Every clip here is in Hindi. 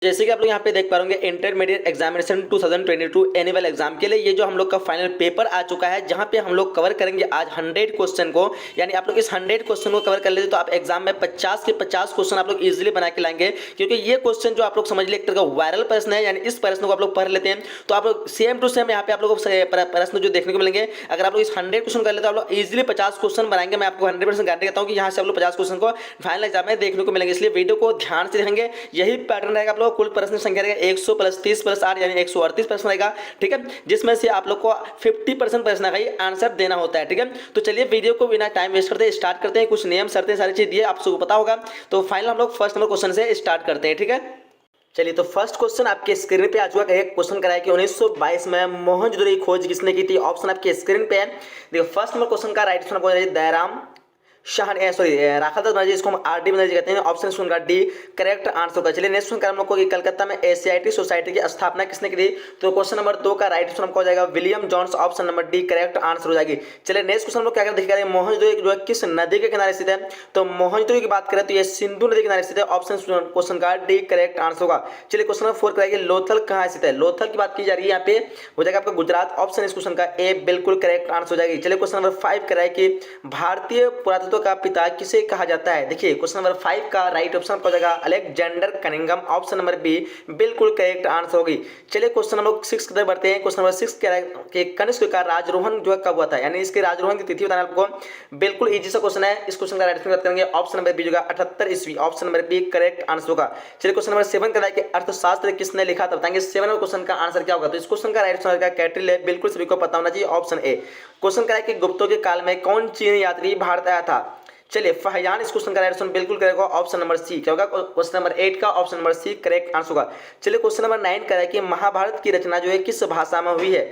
जैसे कि आप लोग यहाँ पे देख पा रहे इंटरमीडिएट एग्जामिनेशन 2022 एनुअल एग्जाम के लिए ये जो हम लोग का फाइनल पेपर आ चुका है, जहाँ पे हम लोग कवर करेंगे आज 100 क्वेश्चन को। यानी आप लोग इस 100 क्वेश्चन को कवर कर लेते तो आप एग्जाम में 50 के 50 क्वेश्चन आप लोग इजीली बना के लाएंगे, क्योंकि ये क्वेश्चन जो आप लोग समझ लिए एक तरह का वायरल प्रश्न है। यानी इस प्रश्न को आप लोग पढ़ लेते हैं तो आप लोग सेम टू सेम यहाँ पे आप लोग को प्रश्न जो देखने को मिलेंगे। अगर आप लोग इस 100 क्वेश्चन कर लेते तो आप लोग इजीली 50 क्वेश्चन बनाएंगे। मैं आपको 100% गारंटी देता हूँ कि यहाँ से आप लोग 50 क्वेश्चन को फाइनल एग्जाम में देखने को मिलेंगे। इसलिए वीडियो को ध्यान से देखेंगे, यही पैटर्न रहेगा। आप लोग कुल प्रश्न संख्या 100 + 30 + 8 यानी 138 प्रश्न रहेगा, ठीक है, जिसमें से आप लोग को 50% प्रश्न का ही आंसर देना होता है, ठीक है। तो चलिए वीडियो को बिना टाइम वेस्ट करते स्टार्ट करते हैं। कुछ नियम शर्तें सारी चीज दिए आप सबको पता होगा। तो फाइनल हम लोग फर्स्ट नंबर क्वेश्चन से स्टार्ट करते हैं, ठीक है। चलिए तो फर्स्ट क्वेश्चन आपके स्क्रीन पे आ चुका है। क्वेश्चन कराया कि 1922 में मोहनजोदड़ो की खोज किसने की थी। ऑप्शन आपके स्क्रीन पे है। देखो फर्स्ट नंबर क्वेश्चन का राइट आंसर आपको दयाराम राखालदास बनर्जी, इसको हम आर डी बनर्जी कहते हैं। ऑप्शन सुनकर डी करेक्ट आंसर होगा। चलिए नेक्स्ट क्वेश्चन हम लोग को कि कलकत्ता में एशियाटिक सोसाइटी की स्थापना किसने की थी। तो क्वेश्चन नंबर 2 का राइट आंसर हमको हो जाएगा William Jones. Option number D correct answer हो जाएगी। चलिए नेक्स्ट क्वेश्चन हम लोग क्या देखिएगा, मोहनजोदड़ो जो है किस नदी के किनारे स्थित है। तो मोहनजोदड़ो की बात करें तो ये सिंधु नदी के किनारे स्थित है। ऑप्शन क्वेश्चन का डी करेक्ट आंसर होगा। चलिए क्वेश्चन नंबर 4 कराइए लोथल कहाँ स्थित है। लोथल की बात की जा रही है, यहाँ पे हो जाएगा आपका गुजरात। ऑप्शन इस क्वेश्चन का ए बिल्कुल करेक्ट आंसर हो जाएगी। चलिए क्वेश्चन नंबर 5 कराए कि भारतीय पुरातत्व का पिता किसे कहा जाता है। देखिए क्वेश्चन नंबर 5 का राइट ऑप्शन हो जाएगा Alexander Cunningham. Option number B बिल्कुल करेक्ट आंसर होगी। चलिए क्वेश्चन नंबर 6 की तरफ बढ़ते हैं। क्वेश्चन नंबर 6 क्या है कि कनिष्क का राजरोहण जो है कब हुआ था, यानी इसके राजरोहण की तिथि बताना आपको। बिल्कुल इजी सा क्वेश्चन है। इस क्वेश्चन का राइट आंसर करेंगे ऑप्शन नंबर बी जो 78 ईस्वी। Option number B correct answer होगा। चलिए क्वेश्चन नंबर 7 का है कि अर्थशास्त्र किसने लिखा था, बताएंगे 7 नंबर क्वेश्चन का आंसर क्या होगा। तो इस क्वेश्चन का राइट आंसर का कैटरिल है, बिल्कुल सभी को पता होना चाहिए। Option A. क्वेश्चन का है कि गुप्तों के काल में कौन चीनी यात्री भारत आया था। चलिए फहयान इस क्वेश्चन का राइट आंसर बिल्कुल करेगा। ऑप्शन नंबर सी क्या होगा, क्वेश्चन नंबर 8 का option number C correct answer होगा। चलिए क्वेश्चन नंबर 9 का है कि महाभारत की रचना जो है किस भाषा में हुई है।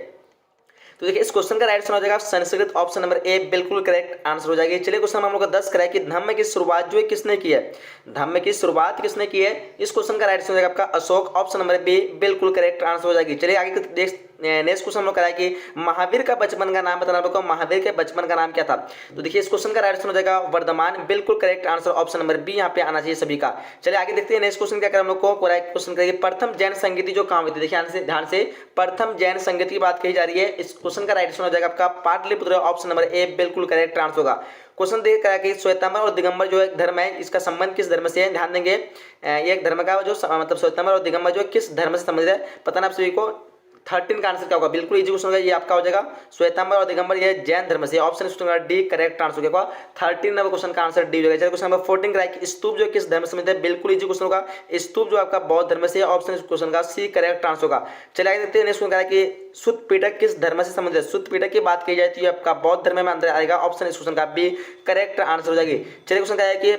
तो देखिए इस क्वेश्चन का राइट आंसर हो जाएगा संस्कृत। ऑप्शन नंबर ए बिल्कुल करेक्ट आंसर हो जाएगी। चलिए क्वेश्चन हम लोग का 10 कराए कि धम्म की शुरुआत जो है किसने की है। धम्म की शुरुआत किसने की है, इस क्वेश्चन का राइट आंसर हो जाएगा आपका अशोक। ऑप्शन नंबर बी बिल्कुल करेक्ट आंसर हो जाएगी। चलिए आगे नेक्स्ट क्वेश्चन हम लोग कराए कि महावीर का बचपन का नाम बताना आपको। महावीर के बचपन का नाम क्या था। तो देखिए इस क्वेश्चन का राइट आंसर हो जाएगा वर्धमान। बिल्कुल correct answer option number B यहाँ पे आना चाहिए सभी का। चलिए आगे देखते हैं नेक्स्ट क्वेश्चन क्या करें हम लोग को। क्वेश्चन करेंगे प्रथम जैन संगीति जो कहाँ हुई थी। देखिए ध्यान से प्रथम जैन संगीत की बात कही जा रही है। इस क्वेश्चन का राइट आंसर हो जाएगा आपका पाटलिपुत्र। ऑप्शन नंबर ए बिल्कुल करेक्ट आंसर होगा। क्वेश्चन देख रहा है कि श्वेतांबर और दिगंबर जो एक धर्म है, इसका संबंध किस धर्म से है। ध्यान देंगे ये एक धर्म का जो मतलब श्वेतांबर और दिगंबर जो किस धर्म से संबंधित है, पता ना आप सभी को। 13 का आंसर क्या होगा, बिल्कुल इजी क्वेश्चन होगा, ये आपका हो जाएगा श्वेतांबर और दिगंबर ये जैन धर्म से। ऑप्शन डी करेक्ट आंसर होगा। 13 नंबर क्वेश्चन का आंसर डी हो जाएगा। क्वेश्चन नंबर 14 का है स्तूप जो किस धर्म से संबंधित है। बिल्कुल इजी क्वेश्चन होगा, स्तूप जो आपका बौद्ध धर्म से। ऑप्शन क्वेश्चन का सी करेक्ट आंसर होगा। चलिए देखते हैं नेक्स्ट क्वेश्चन है कि सुत पीटक किस धर्म से संबंधित है। सुत पीटक की बात की जाए तो ये आपका बौद्ध धर्म में अंदर आएगा। ऑप्शन इस क्वेश्चन का बी करेक्ट आंसर हो जाएगी। चलिए क्वेश्चन का है कि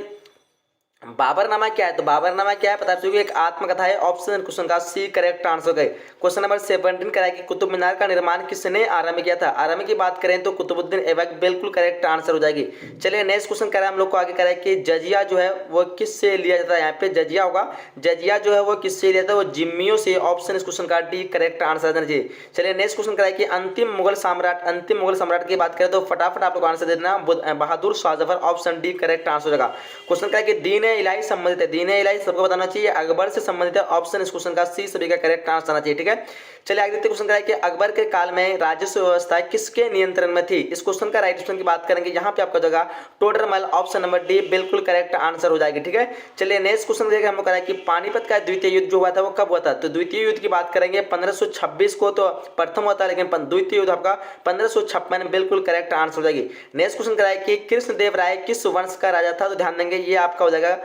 बाबरनामा क्या है। तो बाबरनामा क्या है पता है एक आत्मकथा है। ऑप्शन क्वेश्चन का सी करेक्ट आंसर गए। क्वेश्चन नंबर 17 कराया कि कुतुब मीनार का निर्माण किसने आरंभ किया था। आरंभ की बात करें तो कुतुबुद्दीन ऐबक। बिल्कुल करेक्ट आंसर हो जाएगी। चलिए नेक्स्ट क्वेश्चन करें हम लोग को आगे कराए कि जजिया जो है वो किससे लिया जाता है। यहाँ पे जजिया होगा, जजिया जो है वो किससे लिया जाता है, वो जिम्मियों से। ऑप्शन इस क्वेश्चन का डी करेक्ट आंसर देना चाहिए। चलिए नेक्स्ट क्वेश्चन कराए कि अंतिम मुगल सम्राट की बात करें तो फटाफट आप लोग आंसर दे देना, Bahadur Shah Zafar. Option D correct answer होगा। क्वेश्चन कराए कि दीन इलाही संबंधित है। दीन इलाही सबको बताना चाहिए अकबर से संबंधित है। ऑप्शन इस क्वेश्चन का सी सभी का करेक्ट आंसर आना चाहिए, ठीक है। चलिए आगे देखते क्वेश्चन कि अकबर के काल में राजस्व व्यवस्था किसके नियंत्रण में थी। इस क्वेश्चन का राइट ऑप्शन की बात करेंगे, यहाँ पे आपका जगह टोडरमल। ऑप्शन नंबर डी बिल्कुल करेक्ट आंसर हो जाएगी, ठीक है। चलिए नेक्स्ट क्वेश्चन देखिए हम लोग कि पानीपत का द्वितीय युद्ध जो हुआ था वो कब हुआ था। तो द्वितीय युद्ध की बात करेंगे 1526 को तो प्रथम हुआ था, लेकिन द्वितीय युद्ध आपका 1556 बिल्कुल करेक्ट आंसर हो जाएगी। नेक्स्ट क्वेश्चन कराए कि कृष्णदेव राय किस वंश का राजा था। तो ध्यान देंगे ये आपका हो जाएगा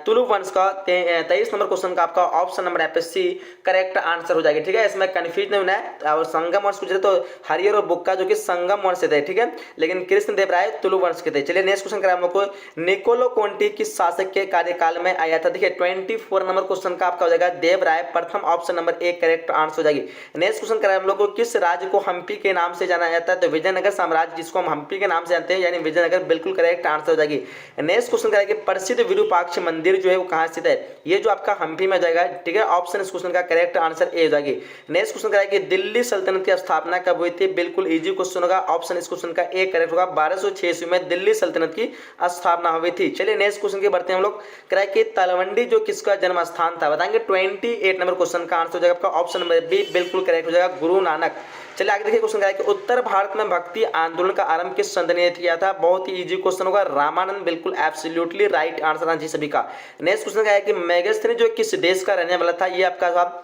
तुलु वंश का। 23 नंबर क्वेश्चन का आपका ऑप्शन नंबर यहाँ पे सी करेक्ट आंसर हो जाएगी, ठीक है। इसमें कंफ्यूज नहीं होना है। और संगम वंश पूछे तो हरिहर और बुक्का जो कि संगम वंश से थे, ठीक है, लेकिन कृष्णदेव राय तुलु वंश के थे। चलिए नेक्स्ट क्वेश्चन करें हम लोग को निकोलो कोंटी किस शासक के कार्यकाल में आया था। देखिए 24 नंबर क्वेश्चन का आपका हो जाएगा देव राय प्रथम। Option number A correct answer हो जाएगी। नेक्स्ट क्वेश्चन करें हम लोग को किस राज्य को हम्पी के नाम से जाना जाता है। तो विजयनगर साम्राज्य जिसको हम हम्पी के नाम से जानते हैं, यानी विजयनगर। बिल्कुल करेक्ट आंसर हो जाएगी। नेक्स्ट क्वेश्चन करेंगे प्रसिद्ध विरूपाक्ष मंदिर जो है वो कहाँ स्थित है? ये जो आपका हम्पी में जाएगा, ठीक है। ऑप्शन इस क्वेश्चन का करेक्ट आंसर ए हो जाएगी। नेक्स्ट क्वेश्चन कराया कि दिल्ली सल्तनत की स्थापना कब हुई थी? बिल्कुल इजी क्वेश्चन होगा, ऑप्शन इस क्वेश्चन का ए करेक्ट होगा। 1206 ईस्वी में दिल्ली सल्तनत की स्थापना हुई थी। चलिए नेक्स्ट क्वेश्चन की बढ़ते हैं हम लोग। कराया कि तलवंडी जो किसका जन्म स्थान था? बताएंगे 28 नंबर क्वेश्चन का आंसर हो जाएगा आपका ऑप्शन नंबर बी, बिल्कुल करेक्ट हो जाएगा, गुरु नानक। चलिए आगे देखिए क्वेश्चन कराया कि उत्तर भारत में भक्ति आंदोलन का आरंभ किस संत ने किया था? बहुत ही इजी क्वेश्चन होगा, रामानंद, बिल्कुल एब्सोल्युटली राइट आंसर आना चाहिए सभी का। नेक्स्ट क्वेश्चन क्या है कि मेगास्थनी जो किस देश का रहने वाला था? ये आपका जवाब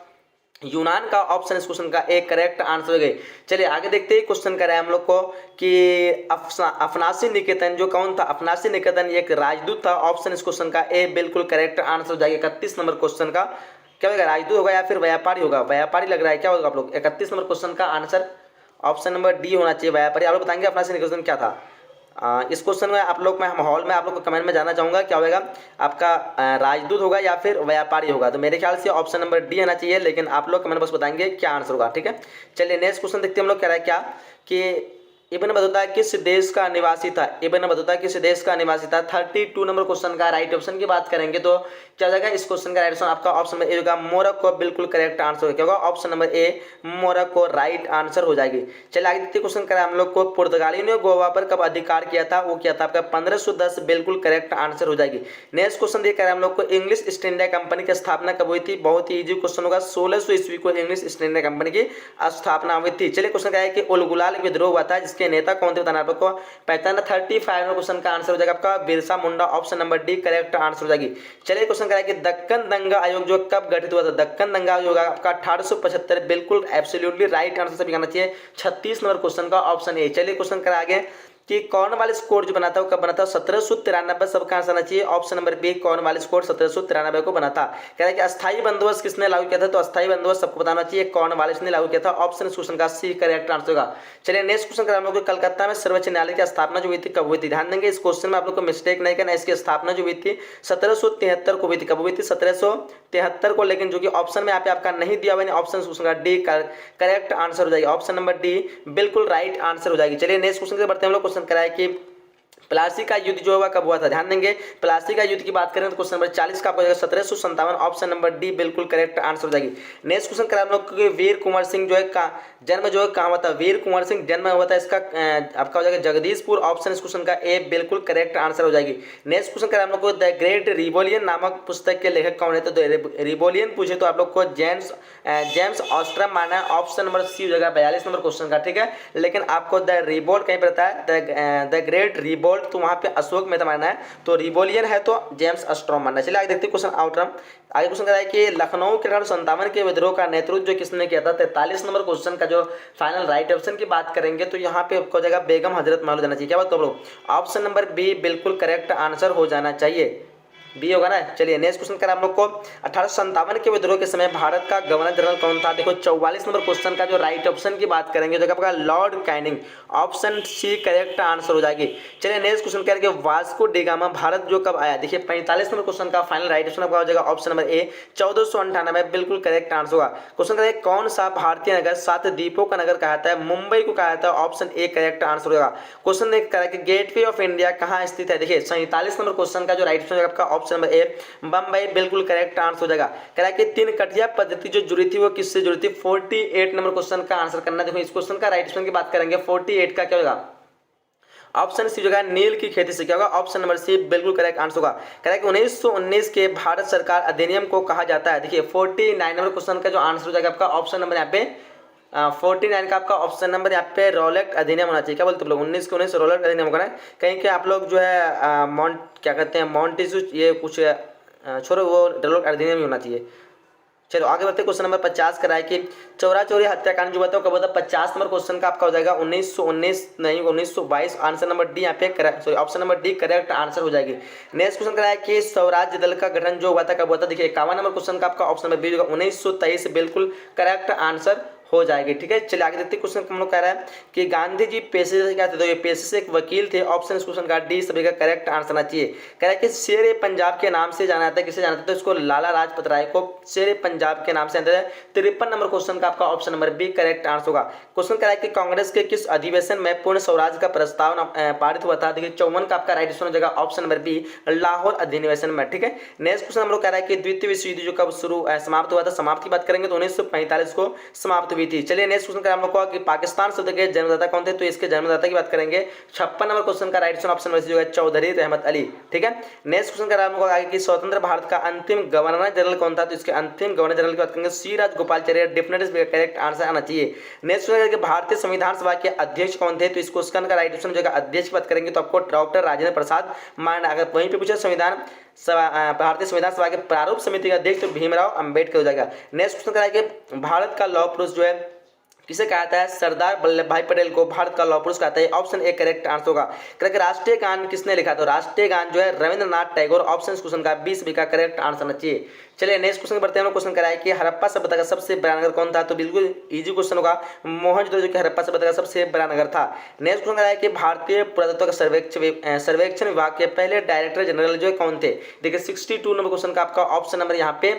यूनान का, ऑप्शन इस क्वेश्चन का एक करेक्ट आंसर हो गए। चलिए आगे देखते हैं क्वेश्चन कर रहे हैं हम लोग को कि अफनासी निकेतन जो कौन था? अफनासी निकेतन एक राजदूत था, ऑप्शन इस क्वेश्चन का ए, बिल्कुल करेक्ट आंसर हो जाएगा। 31 नंबर क्वेश्चन का क्या होगा? राजदूत होगा या फिर व्यापारी होगा? व्यापारी लग रहा है, क्या होगा आप लोग? 31 नंबर क्वेश्चन का आंसर ऑप्शन नंबर डी होना चाहिए, व्यापारी। आप लोग बताएंगे अफनासी निकेतन क्या था? इस क्वेश्चन में आप लोग, मैं माहौल में आप लोग को कमेंट में जानना चाहूंगा क्या होगा आपका, राजदूत होगा या फिर व्यापारी होगा? तो मेरे ख्याल से ऑप्शन नंबर डी आना चाहिए, लेकिन आप लोग कमेंट बॉक्स बताएंगे क्या आंसर होगा, ठीक है। चलिए नेक्स्ट क्वेश्चन देखते हैं हम लोग। कह रहा है क्या कि इब्न बतूता किस देश का निवासी था? इब्न बतूता किस देश का निवासी था? 32 नंबर क्वेश्चन का राइट ऑप्शन की बात करेंगे तो क्या हो जाएगा इस क्वेश्चन का राइट ऑप्शन आपका ऑप्शन नंबर ए होगा, मोरक्को, बिल्कुल करेक्ट आंसर होगा। क्या होगा? ऑप्शन नंबर ए, मोरक्को राइट आंसर हो जाएगी। चलिए आगे देखते क्वेश्चन करें हम लोग को, पुर्तगाली ने गोवा पर कब अधिकार किया था? वो किया था आपका 1510, बिल्कुल करेक्ट आंसर हो जाएगी। नेक्स्ट क्वेश्चन देख रहे हैं हम लोग को, इंग्लिश ईस्ट इंडिया कंपनी की स्थापना कब हुई थी? बहुत ही इजी क्वेश्चन होगा, 1600 ईस्वी को इंग्लिश ईस्ट इंडिया कंपनी की स्थापना हुई थी। चलिए क्वेश्चन क्या है कि उलगुलाल विद्रोह हुआ था, जिसके नेता कौन थे? बताना आपको पहचान। 35 नंबर क्वेश्चन का आंसर हो जाएगा आपका Birsa Munda, option number D correct answer हो जाएगी। चलिए क्वेश्चन क्या है कि दक्कन दंगा आयोग जो कब गठित हुआ था? दक्कन दंगा आयोग आपका 1875, बिल्कुल एब्सोल्युटली राइट आंसर सभी आना चाहिए। 36 नंबर क्वेश्चन का ऑप्शन ए। चलिए क्वेश्चन करा आगे कि कॉर्नवालिस कोड जो बना था वो कब बना था? 1793, सबका आंसर आना चाहिए option number B, Cornwallis code 1793 को बना था। कह रहा है कि अस्थायी बंदोबस्त किसने लागू किया था? तो अस्थायी बंदोबस्त सबको बताना चाहिए, कॉर्नवालिस ने लागू किया था, ऑप्शन इस क्वेश्चन का सी करेक्ट आंसर होगा। चलिए नेक्स्ट क्वेश्चन कर हम लोग, कलकत्ता में सर्वोच्च न्यायालय की स्थापना जो हुई थी कब हुई थी? ध्यान देंगे इस क्वेश्चन में आप लोग को मिस्टेक नहीं करना। इसकी स्थापना जो हुई थी 1773 को हुई थी। कब हुई थी? 1773 को, लेकिन जो कि ऑप्शन में यहाँ पे आपका नहीं दिया हुआ, ऑप्शन क्वेश्चन का डी करेक्ट आंसर हो जाएगा, ऑप्शन नंबर डी बिल्कुल राइट आंसर हो जाएगी। चलिए नेक्स्ट क्वेश्चन बढ़ते हैं हम लोग। क्वेश्चन कराया कि प्लासी का युद्ध जो हुआ कब हुआ था? ध्यान देंगे प्लासी का युद्ध की बात करें तो क्वेश्चन नंबर 40 का आपको 1757, ऑप्शन नंबर डी बिल्कुल करेक्ट आंसर हो जाएगी। नेक्स्ट क्वेश्चन करा हम लोग, वीर कुंवर सिंह जो है का जन्म जो है कहाँ हुआ था? वीर कुंवर सिंह जन्म हुआ था इसका आपका हो जाएगा जगदीशपुर, ऑप्शन इस क्वेश्चन का ए बिल्कुल करेक्ट आंसर हो जाएगी। नेक्स्ट क्वेश्चन करा हम लोग को, द ग्रेट रिवोलियन नामक पुस्तक के लेखक कौन है? तो रिवोलियन पूछे तो आप लोग को जेम्स ऑस्ट्रम माना है, ऑप्शन नंबर सी हो जाएगा 42 नंबर क्वेश्चन का, ठीक है। लेकिन आपको द रिवोल्ट कहीं पर बताया, द ग्रेट रिवोल्ट, तो वहाँ पे अशोक मेहता मानना है, तो रिवोलियन है तो जेम्स ऑस्ट्रॉम मानना है। चलिए आगे देखते हैं क्वेश्चन आउटरम। आगे क्वेश्चन करा है कि लखनऊ के 1857 के विद्रोह का नेतृत्व जो किसने किया था? 43 नंबर क्वेश्चन का जो फाइनल राइट ऑप्शन की बात करेंगे तो यहाँ पे आपको हो जाएगा बेगम हजरत महल जाना चाहिए। क्या बात करो? ऑप्शन नंबर बी बिल्कुल करेक्ट आंसर हो जाना चाहिए, बी होगा ना। चलिए नेक्स्ट क्वेश्चन करा हम लोग को, 1857 के विद्रोह के समय भारत का गवर्नर जनरल कौन था? देखो 44 नंबर क्वेश्चन का जो राइट ऑप्शन की बात करेंगे तो आपका Lord Canning, option C correct answer हो जाएगी। चलिए नेक्स्ट क्वेश्चन करेंगे, वास्को डी गामा भारत जो कब आया? देखिए 45 नंबर क्वेश्चन का फाइनल राइट ऑप्शन आपका हो जाएगा ऑप्शन नंबर ए 1498, बिल्कुल करेक्ट आंसर होगा। क्वेश्चन करेंगे, कौन सा भारतीय नगर 7 द्वीपों का नगर कहता है? मुंबई को कहा जाता है, ऑप्शन ए करेक्ट आंसर होगा। क्वेश्चन करेंगे, गेटवे ऑफ इंडिया कहाँ स्थित है? देखिए 47 नंबर क्वेश्चन का जो राइट ऑप्शन आपका ऑप्शन नंबर ए बम्बई, बिल्कुल करेक्ट आंसर हो जाएगा। कह रहा है कि 3 कटिया पद्धति जो जुड़ी थी वो किससे जुड़ी थी? 48 नंबर क्वेश्चन का आंसर करना। देखो इस क्वेश्चन का राइट ऑप्शन की बात करेंगे, 48 का क्या होगा? ऑप्शन सी जो है नील की खेती से क्या होगा? ऑप्शन नंबर सी बिल्कुल करेक्ट आंसर होगा। कह रहा है कि 1919 के भारत सरकार अधिनियम को कहा जाता है? देखिए 49 नंबर क्वेश्चन का जो आंसर हो जाएगा आपका ऑप्शन नंबर यहाँ पे 49 का आपका ऑप्शन नंबर यहाँ पे रोलेक्ट अधिनियम होना चाहिए। क्या बोलते हैं लोग? 19 के 19 रोलेक्ट अधिनियम होगा ना। कहीं के आप लोग जो है क्या कहते हैं मॉन्टेस्क्यू, ये कुछ छोड़ो, वो रोलेक्ट अधिनियम ही होना चाहिए। चलो आगे बढ़ते क्वेश्चन नंबर 50 करा है कि चौरा चौरी हत्याकांड जो बताओ कब होता है? 50 नंबर क्वेश्चन का आपका हो जाएगा 1919 नहीं 1922, आंसर नंबर डी यहाँ पे sorry option number D correct answer हो जाएगी। नेक्स्ट क्वेश्चन करा है कि स्वराज्य दल का गठन जो हुआ था कब हुआ था? देखिए 51 नंबर क्वेश्चन का आपका ऑप्शन नंबर बी होगा 1923, बिल्कुल करेक्ट आंसर हो जाएगी। ठीक है, चलिए आगे देखते हैं। क्वेश्चन हम लोग कह रहा है कि गांधी जी पेशे से क्या थे, तो ये पेशे से एक वकील थे। ऑप्शन इस क्वेश्चन का डी सभी का करेक्ट आंसर आना चाहिए। कह रहा है कि शेर पंजाब के नाम से जाना जाता है, किसे जाना जाता है, तो इसको लाला लाजपत राय को शेर पंजाब के नाम से जाना जाता है। 53 नंबर क्वेश्चन का आपका option number B correct answer होगा। क्वेश्चन कह रहा है कि कांग्रेस के किस अधिवेशन में पूर्ण स्वराज का प्रस्ताव पारित हुआ था। देखिए 54 का आपका राइट हो जाएगा ऑप्शन नंबर बी, लाहौर अधिवेशन में। ठीक है, नेक्स्ट क्वेश्चन हम लोग कह रहा है कि द्वितीय विश्व युद्ध जो कब समाप्त हुआ था, समाप्त की बात करेंगे तो 1945 को समाप्त हुई थी। चलिए नेक्स्ट क्वेश्चन का हम लोग को कि पाकिस्तान शब्द के जन्मदाता कौन थे, तो इसके जन्मदाता की बात करेंगे। 56 नंबर क्वेश्चन का राइट ऑप्शन नंबर सी होगा चौधरी रहमत अली। ठीक है, नेक्स्ट क्वेश्चन का हम लोग आगे कि स्वतंत्र भारत का अंतिम गवर्नर जनरल कौन था, तो इसके अंतिम गवर्नर जनरल की बात करेंगे सी राजगोपालाचारी। डेफिनेटली करेक्ट आंसर आना चाहिए। नेक्स्ट क्वेश्चन भारतीय संविधान सभा के अध्यक्ष कौन थे, तो इस क्वेश्चन का राइट ऑप्शन जो अध्यक्ष की बात करेंगे तो आपको डॉक्टर राजेंद्र प्रसाद मांडा। अगर वहीं पे पूछे संविधान भारतीय संविधान सभा के प्रारूप समिति का अध्यक्ष तो भीमराव अंबेडकर हो जाएगा। नेक्स्ट क्वेश्चन करा है कि भारत का लौह पुरुष जो है किसे कहा जाता है, सरदार वल्लभ भाई पटेल को भारत का लौह पुरुष कहता है। ऑप्शन ए करेक्ट आंसर होगा। राष्ट्रीय गान किसने लिखा, तो राष्ट्रीय गान जो है रविंद्रनाथ टैगोर। ऑप्शन क्वेश्चन का 20 का करेक्ट आंसर आना चाहिए। चलिए नेक्स्ट क्वेश्चन बढ़ते हैं। हम क्वेश्चन कराया कि हड़प्पा सभ्यता का सबसे बड़ा नगर कौन था, तो बिल्कुल इजी क्वेश्चन होगा, मोहनजोदड़ो जो कि हड़प्पा सभ्यता का सबसे बड़ा नगर था। नेक्स्ट क्वेश्चन कराया कि भारतीय पुरातत्व का सर्वेक्षण विभाग के पहले डायरेक्टर जनरल जो कौन थे। देखिए 62 नंबर क्वेश्चन का आपका ऑप्शन नंबर यहाँ पे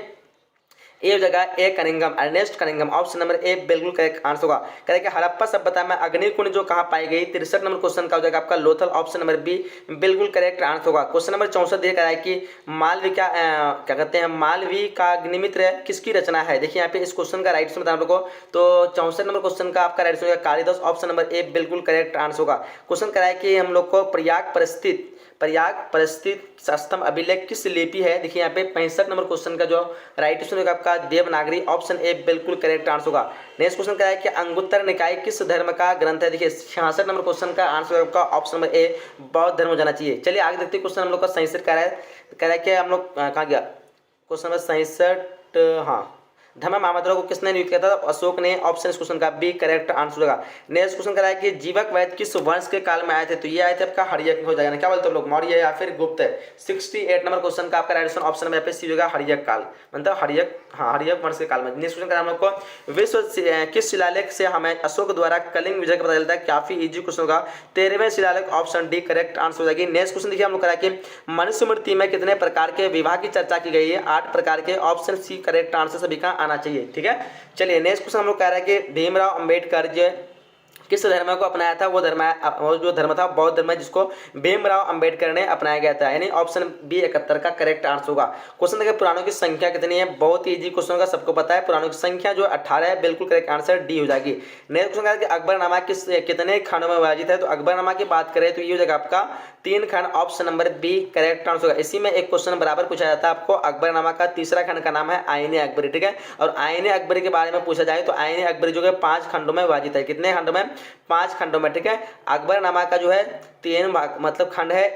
ए जगह A Cunningham, Ernest Cunningham. Option number A बिल्कुल करेक्ट आंसर होगा। कह रहे कि हड़प्पा सभ्यता में अग्निकुंड जो कहाँ पाई गई, 63 नंबर क्वेश्चन का हो जाएगा आपका लोथल। ऑप्शन नंबर बी बिल्कुल करेक्ट आंसर होगा। क्वेश्चन नंबर 64 दिया गया है कि मालविका क्या कहते हैं, मालविकाग्निमित्र किसकी रचना है। देखिए यहाँ पे इस क्वेश्चन का राइट बताना आपको, तो 64 नंबर क्वेश्चन का आपका राइट होगा कालिदास। ऑप्शन नंबर ए बिल्कुल करेक्ट आंसर होगा। क्वेश्चन कराया कि हम लोग को प्रयाग परिस्थित स्तंभ अभिलेख किस लिपि है। देखिए यहाँ पे 65 नंबर क्वेश्चन का जो राइट ऑप्शन होगा आपका देवनागरी। ऑप्शन ए बिल्कुल करेक्ट आंसर होगा। नेक्स्ट क्वेश्चन क्या है कि अंगुत्तर निकाय किस धर्म का ग्रंथ है। देखिए 66 नंबर क्वेश्चन का आंसर आपका ऑप्शन नंबर ए बौद्ध धर्म हो जाना चाहिए। चलिए आगे देखते हैं। क्वेश्चन हम लोग का 67 कह रहा है कि हम लोग कहाँ गया, क्वेश्चन नंबर 67, हाँ, धर्म महामंत्रों को किसने नियुक्त किया था, अशोक ने। ऑप्शन इस क्वेश्चन का बी करेक्ट आंसर होगा। नेक्स्ट क्वेश्चन करा है कि जीवक वैद्य किस वंश के काल में आए थे, तो ये आए थे आपका हर्यक हो जाएगा ना, क्या बोलते हैं लोग, मौर्य या फिर गुप्त। 68 नंबर क्वेश्चन का आपका राइट ऑप्शन नंबर पे सी होगा हर्यक काल, मतलब हर्यक, हाँ हर्यक वंश के काल में। नेक्स्ट क्वेश्चन करा हम लोग को विश्व किस शिलालेख से हमें अशोक द्वारा कलिंग विजय का पता चलता है, काफी इजी क्वेश्चन होगा। 13वें शिलालेख। ऑप्शन डी करेक्ट आंसर हो जाएगी। नेक्स्ट क्वेश्चन देखिए हम लोग करा कि मनुस्मृति में कितने प्रकार के विवाह की चर्चा की गई है, 8 प्रकार के। ऑप्शन सी करेक्ट आंसर सभी का आना चाहिए। ठीक है, चलिए नेक्स्ट क्वेश्चन हम लोग कह रहे हैं कि भीमराव अंबेडकर जो किस धर्म को अपनाया था, वो जो धर्म था बौद्ध धर्म, जिसको भीमराव अंबेडकर ने अपनाया गया था, यानी ऑप्शन बी 71 का करेक्ट आंसर होगा। क्वेश्चन देखिए पुराणों की संख्या कितनी है, बहुत ही इजी क्वेश्चन का, सबको पता है। पुराणों की संख्या जो 18 है, बिल्कुल करेक्ट आंसर डी हो जाएगी। नेक्स्ट क्वेश्चन कि अकबरनामा कितने खंडों में विभाजित है, तो अकबरनामा की बात करें तो ये हो जाएगा आपका 3 खंड। Option number B correct answer होगा। इसी में एक क्वेश्चन बराबर पूछा जाता है आपको, अकबरनामा का तीसरा खंड का नाम है आईने अकबरी। ठीक है, और आईने अकबरी के बारे में पूछा जाए तो आईने अकबरी जो है 5 खंडों में विभाजित है। कितने खंडों में, 5 खंडों में। ठीक है, अकबरनामा का जो है 3 भाग मतलब खंड है।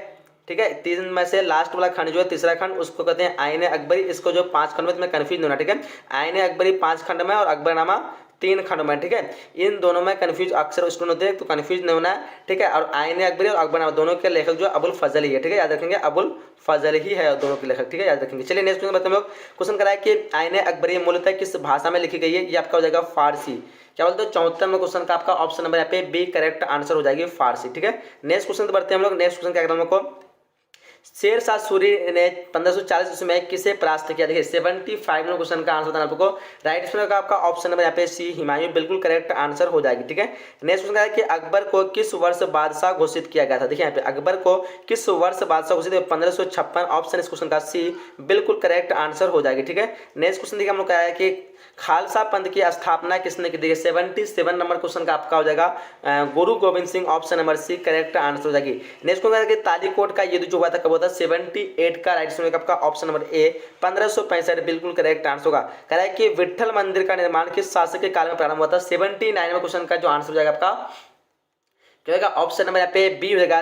ठीक है, 3 में से लास्ट वाला खंड जो है तीसरा खंड, उसको कहते हैं आईने अकबरी। इसको जो 5 खंड में, तुम्हें कंफ्यूज नहीं होना। ठीक है, आईने अकबरी 5 खंड में और अकबरनामा 3 खंड में। ठीक है, इन दोनों में कंफ्यूज अक्सर स्टूडेंट होते हैं, तो कंफ्यूज नहीं होना है। ठीक है, और आईने अकबरी और अकबरनामा दोनों के लेखक जो अबुल फजल ही है। ठीक है, याद रखेंगे अबुल फजल ही है दोनों के लेखक। ठीक है, याद रखेंगे। चलिए नेक्स्ट क्वेश्चन बताते हैं लोग। क्वेश्चन कराया कि आईने अकबरी मूलतः किस भाषा में लिखी गई है, ये आपका हो जाएगा फारसी। क्या बोलते हो, 74 नंबर क्वेश्चन का आपका ऑप्शन नंबर यहाँ पे बी करेक्ट आंसर हो जाएगी फारसी। ठीक है, नेक्स्ट क्वेश्चन बढ़ते हैं हम लोग। नेक्स्ट क्वेश्चन क्या करते हैं हम लोग को, शेर शाह सूरी ने 1540 ईस्वी में किसे परास्त किया। देखिए 75 नंबर क्वेश्चन का आंसर बताना आपको। राइट आंसर का आपका ऑप्शन नंबर यहाँ पे सी हुमायूं, बिल्कुल करेक्ट आंसर हो जाएगी। ठीक है, नेक्स्ट क्वेश्चन है कि अकबर को किस वर्ष बादशाह घोषित किया गया था। देखिए यहाँ पे अकबर को किस वर्ष बादशाह घोषित, 1556। ऑप्शन इस क्वेश्चन का सी बिल्कुल करेक्ट आंसर हो जाएगी। ठीक है, नेक्स्ट क्वेश्चन देखिए हम लोग क्या है कि खालसा पंथ की स्थापना किसने की। देखिए 77 नंबर क्वेश्चन का आपका हो जाएगा Guru Gobind Singh. Option number C correct answer हो जाएगी। नेक्स्ट क्वेश्चन है कि तालीकोट का युद्ध जो हुआ था कब हुआ था, 78 का राइट आंसर आपका ऑप्शन नंबर ए 1565 बिल्कुल करेक्ट आंसर होगा। कह रहा है कि विट्ठल मंदिर का निर्माण किस शासक के काल में प्रारंभ हुआ था, 79 नंबर क्वेश्चन का जो आंसर हो जाएगा आपका क्या होगा ऑप्शन नंबर यहाँ पे बी हो जाएगा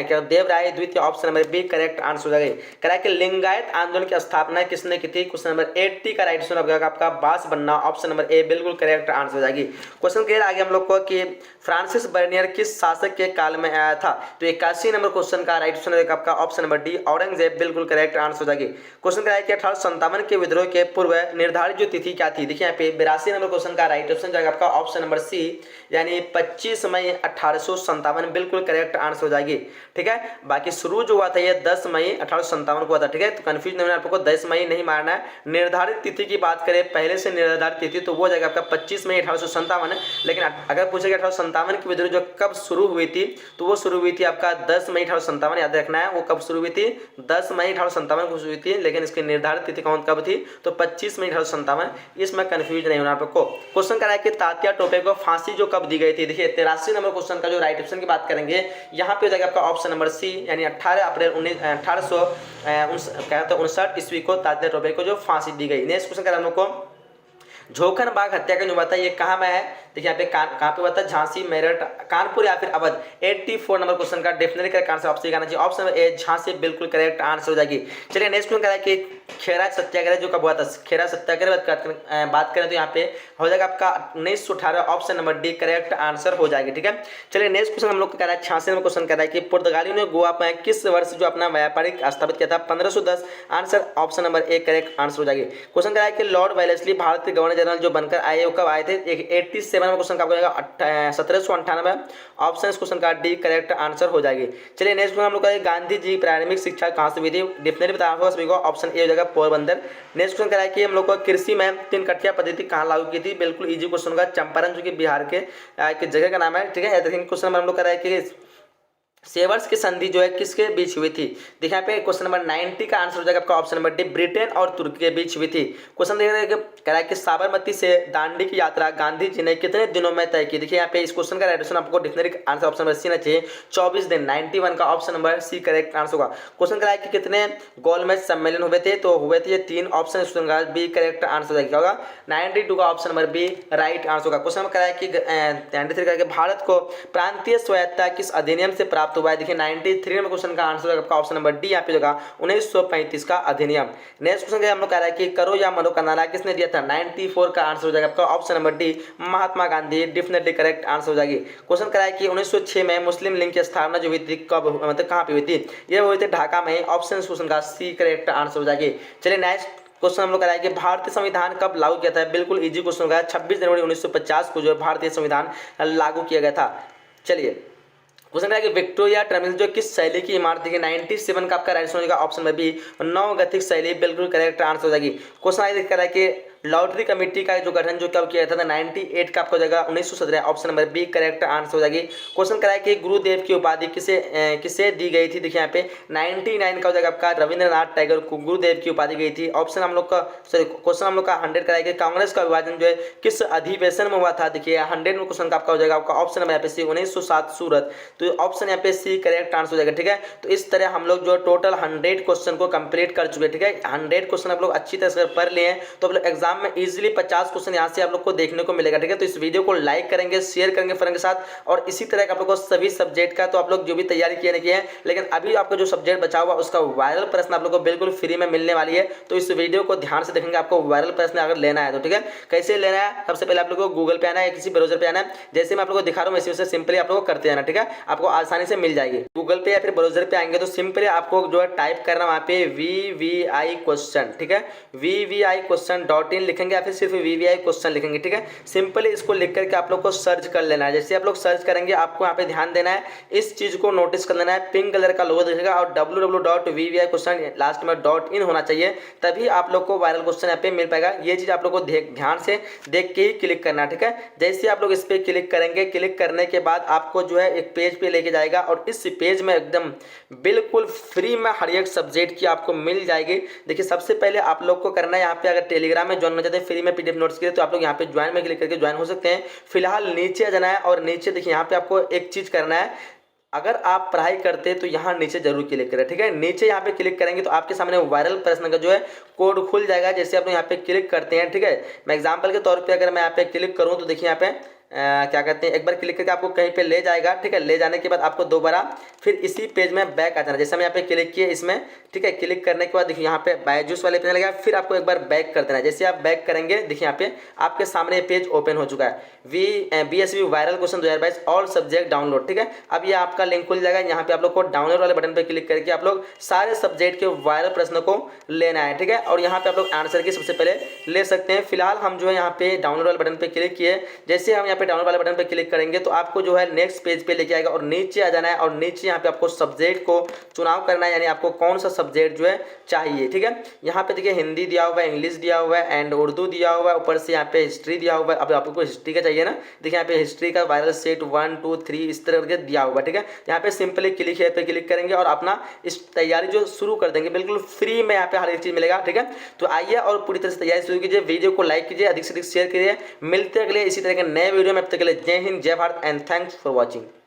क्या देवराय द्वितीय, option number B correct answer हो जाएगा। कह रहा है कि लिंगायत आंदोलन की स्थापना किसने की थी, क्वेश्चन नंबर 80 का राइट आंसर होगा आपका बास बन्ना, ऑप्शन नंबर ए बिल्कुल करेक्ट आंसर हो जाएगी। क्वेश्चन क्लियर आगे हम लोग को कि फ्रांसिस बर्नियर किस शासक के काल में आया था, तो 81 नंबर क्वेश्चन का राइट आंसर होगा आपका ऑप्शन नंबर डी औरंगजेब, बिल्कुल करेक्ट आंसर हो जाएगी। क्वेश्चन क्या है कि 1857 के विद्रोह के पूर्व निर्धारित जो तिथि क्या थी, देखिए यहाँ पे 82 नंबर क्वेश्चन का राइट आंसर जाएगा आपका ऑप्शन नंबर सी यानी 25 मई 1857, बिल्कुल करेक्ट आंसर हो जाएगी। ठीक है, बाकी शुरू जो हुआ था ये 10 मई 1857 को हुआ था। ठीक है, तो कंफ्यूज नहीं होना आपको, 10 मई नहीं मारना है। निर्धारित तिथि की बात करें पहले से निर्धारित तिथि तो वो जाएगा आपका 25 मई 1857, लेकिन अगर पूछेगा 1857 की विद्रोह जो कब शुरू हुई थी तो वो शुरू हुई थी आपका 10 मई 1857, याद रखना है वो कब शुरू हुई थी, 10 मई 1857 को शुरू हुई थी, लेकिन इसकी निर्धारित तिथि कब थी तो 25 मई 1857, इसमें कंफ्यूज नहीं होना आपको। क्वेश्चन करा है कि तात्या टोपे को फांसी जो कब दी गई थी, देखिए 83 नंबर क्वेश्चन का जो राइट ऑप्शन की बात करेंगे यहाँ पे हो जाएगा आपका ऑप्शन नंबर सी यानी 18 अप्रैल 1859 ईस्वी को तात्या टोपे को जो फांसी दी गई। नेक्स्ट क्वेश्चन करा हम लोग को झोखन बाग हत्याकांड हुआ था ये कहाँ में है, देखिए यहाँ पे कहाँ पे हुआ था, झांसी, मेरठ, कानपुर या फिर अवध। 84 नंबर क्वेश्चन का डेफिनेटली करेक्ट आंसर ऑप्शन आना चाहिए, ऑप्शन नंबर ए झांसी, बिल्कुल करेक्ट आंसर हो जाएगी। चलिए नेक्स्ट क्वेश्चन करा है कि खेरा सत्याग्रह जो कब हुआ था, खेरा सत्याग्रह बात करें तो यहाँ पे हो जाएगा आपका 1918, option number D correct answer हो जाएगी। ठीक है, चलिए नेक्स्ट क्वेश्चन हम लोग कह रहा है 86 नंबर क्वेश्चन कह रहा है कि पुर्तगालियों ने गोवा में किस वर्ष जो अपना व्यापारिक स्थापित किया था, 1510, answer option number A correct answer हो जाएगी। क्वेश्चन कह रहा है कि लॉर्ड वेलेस्ली भारत के गवर्नर जनरल जो बनकर आए वो कब आए थे, 87 नंबर क्वेश्चन का हो जाएगा 1798, ऑप्शन इस क्वेश्चन का डी करेक्ट आंसर हो जाएगी। चलिए नेक्स्ट क्वेश्चन हम लोग करेंगे गांधी जी प्रारंभिक शिक्षा कहाँ से हुई थी, डेफिनेटली बताना होगा सभी को, ऑप्शन ए हो जाएगा पोरबंदर। नेक्स्ट क्वेश्चन करा है कि हम लोग को कृषि में 3 कठिया पद्धति कहाँ लागू की थी, बिल्कुल इजी क्वेश्चन होगा, चंपारण जो कि बिहार के जगह का नाम है। ठीक है, क्वेश्चन नंबर हम लोग करा है कि सेवर्स की संधि जो है किसके बीच हुई थी, देखिए यहाँ पे क्वेश्चन नंबर 90 का आंसर हो जाएगा आपका ऑप्शन नंबर डी ब्रिटेन और तुर्की के बीच हुई थी। क्वेश्चन कह रहा है कि साबरमती से दांडी की यात्रा गांधी जी ने कितने दिनों में तय की, देखिए यहाँ पे इस क्वेश्चन का राइट आपको definitely answer option number C ना चाहिए, 24 दिन, 91 का option number C correct answer होगा। क्वेश्चन कह रहा है कि कितने गोलमेज सम्मेलन हुए थे, तो हुए थे ये 3, ऑप्शन का बी करेक्ट आंसर हो जाएगा, 92 का option number B right answer होगा। क्वेश्चन कह रहा है कि 93 का भारत को प्रांतीय स्वायत्ता किस अधिनियम से प्राप्त हुआ है, देखिए 93 नंबर क्वेश्चन का आंसर होगा आपका ऑप्शन नंबर डी यहाँ पे होगा 1935 का अधिनियम। नेक्स्ट क्वेश्चन हम लोग कह रहा है कि करो या मरो का नारा किसने दिया था, 94 का आंसर हो जाएगा आपका option number D Mahatma Gandhi, definitely correct answer हो जाएगी। क्वेश्चन कह रहा है कि 1906 में मुस्लिम लीग की स्थापना जो हुई थी कब, मतलब कहाँ पे हुई थी, ये हुई थी ढाका में, ऑप्शन क्वेश्चन का सी करेक्ट आंसर हो जाएगी। चलिए नेक्स्ट क्वेश्चन हम लोग कह कि भारतीय संविधान कब लागू किया था, बिल्कुल इजी क्वेश्चन होगा, 26 जनवरी 1950 को जो भारतीय संविधान लागू किया गया था। चलिए क्वेश्चन है कि विक्टोरिया टर्मिनस जो किस शैली की इमारत है, 97 का आपका राइट आंसर होगा ऑप्शन में बी नव गथिक शैली, बिल्कुल करेक्ट आंसर हो जाएगी। क्वेश्चन आगे कह रहा है कि लॉटरी कमेटी का जो गठन जो कब किया था 98 का आपको हो जाएगा 1917, option number B correct answer हो जाएगी। क्वेश्चन करा है कि गुरुदेव की उपाधि किसे दी गई थी, देखिए यहाँ पे 99 का हो जाएगा आपका रविंद्रनाथ टैगोर को गुरुदेव की उपाधि गई थी। ऑप्शन हम लोग का सॉरी क्वेश्चन हम लोग का 100 करा है कि कांग्रेस का विभाजन जो है किस अधिवेशन में हुआ था, देखिए 100 में क्वेश्चन का आपका हो जाएगा आपका ऑप्शन नंबर यहाँ पे सी 1907 सूरत, तो ऑप्शन यहाँ पे सी करेक्ट आंसर हो जाएगा। ठीक है, तो इस तरह हम लोग जो टोटल 100 क्वेश्चन को कंप्लीट कर चुके हैं। ठीक है, 100 क्वेश्चन आप लोग अच्छी तरह से पढ़ लिए हैं तो आप लोग एग्जाम में इजीली 50 क्वेश्चन यहाँ से आप लोग को देखने को मिलेगा। ठीक है, तो इस वीडियो को लाइक करेंगे, शेयर करेंगे फ्रेंड के साथ, और इसी तरह का आप लोग को सभी सब्जेक्ट का तो आप लोग जो भी तैयारी किए नहीं किए हैं, लेकिन अभी आपका जो सब्जेक्ट बचा हुआ उसका वायरल प्रश्न आप लोग को बिल्कुल फ्री में मिलने वाली है। तो इस वीडियो को ध्यान से देखेंगे, आपको वायरल प्रश्न अगर लेना है तो। ठीक है, कैसे लेना है, सबसे पहले आप लोग को गूगल पे आना है, किसी ब्राउजर पे आना है, जैसे मैं आप लोग को दिखा रहा हूँ वैसे वैसे सिंपली आप लोग को करते जाना। ठीक है, आपको आसानी से मिल जाएगी। गूगल पे या फिर ब्राउजर पे आएंगे तो सिंपली आपको जो है टाइप करना वहाँ पे VVI क्वेश्चन, ठीक है, VVI question.in लिखेंगे या फिर सिर्फ VVI क्वेश्चन लिखेंगे। ठीक है, सिंपली इसको लिख करके आप लोग को सर्च कर लेना है। जैसे आप लोग सर्च करेंगे आपको यहाँ पे ध्यान देना है, इस चीज को नोटिस कर लेना है, पिंक कलर का लोगो दिखेगा और www.vvi question लास्ट में .in होना चाहिए, तभी आप लोग को वायरल क्वेश्चन यहाँ पे मिल पाएगा। ये चीज आप लोग को ध्यान से देख के ही क्लिक करना है। ठीक है, जैसे आप लोग इस पे क्लिक करेंगे, क्लिक करने के बाद आपको जो है एक पेज पे लेके जाएगा और इस पेज में एकदम बिल्कुल फ्री में हर एक सब्जेक्ट की आपको मिल जाएगी। देखिए सबसे पहले आप लोग को करना है, यहाँ पे अगर टेलीग्राम में ज्वाइन हो जाते हैं फ्री में PDF नोट्स के लिए, तो आप लोग यहाँ पे ज्वाइन में क्लिक करके ज्वाइन हो सकते हैं। फिलहाल नीचे आ जाना है और नीचे देखिए यहाँ पे आपको एक चीज करना है, अगर आप पढ़ाई करते हैं तो यहाँ नीचे जरूर क्लिक करें। ठीक है, नीचे यहाँ पे क्लिक करेंगे तो आपके सामने वायरल प्रश्न का जो है कोड खुल जाएगा। जैसे आप यहाँ पे क्लिक करते हैं, ठीक है, मैं एग्जांपल के तौर पे अगर मैं यहाँ पे क्लिक करूँ तो देखिए यहाँ पे क्या कहते हैं, एक बार क्लिक करके आपको कहीं पे ले जाएगा, ठीक है। ले जाने के बाद आपको दोबारा फिर इसी पेज में बैक आ जाना। जैसे हम यहाँ पे क्लिक किए इसमें, ठीक है। क्लिक करने के बाद देखिए यहाँ पे बायजूस वाले पेज लगा, फिर आपको एक बार बैक कर देना है। जैसे आप बैक करेंगे देखिए यहाँ पे आपके सामने ये पेज ओपन हो चुका है, BSV viral question 2022 all subject download, ठीक है। अब ये आपका लिंक खुल जाएगा, यहाँ पे आप लोग को डाउनलोड वाले बटन पे क्लिक करके आप लोग सारे सब्जेक्ट के वायरल प्रश्न को लेना है, ठीक है। और यहाँ पे आप लोग आंसर की सबसे पहले ले सकते हैं। फिलहाल हम जो है यहाँ पे डाउनलोड वाले बटन पे क्लिक किए। जैसे हम यहाँ पे डाउनलोड वाले बटन पे क्लिक करेंगे तो आपको जो है नेक्स्ट पेज पे लेके आएगा और नीचे आ जाना है, और नीचे यहाँ पे आपको सब्जेक्ट को चुनाव करना है, यानी आपको कौन सा सब्जेक्ट जो है चाहिए, ठीक है। यहाँ पे देखिए हिंदी दिया हुआ है, इंग्लिश दिया हुआ है एंड उर्दू दिया हुआ है, ऊपर से यहाँ पे हिस्ट्री दिया हुआ है। अब आपको हिस्ट्री का चाहिए ना, देखिए यहाँ पे हिस्ट्री का वायरल सेट 1 2 3 इस तरह करके दिया हुआ है, ठीक है। यहाँ पे सिंपली क्लिक है पे क्लिक करेंगे और अपना इस तैयारी जो शुरू कर देंगे, बिल्कुल फ्री में यहाँ पे हर एक चीज़ मिलेगा, ठीक है। तो आइए और पूरी तरह से तैयारी शुरू कीजिए। वीडियो को लाइक कीजिए, अधिक से अधिक शेयर कीजिए। मिलते हैं अगले इसी तरह के नए वीडियो में। अब तक के लिए जय हिंद, जय Bharat and thanks for watching.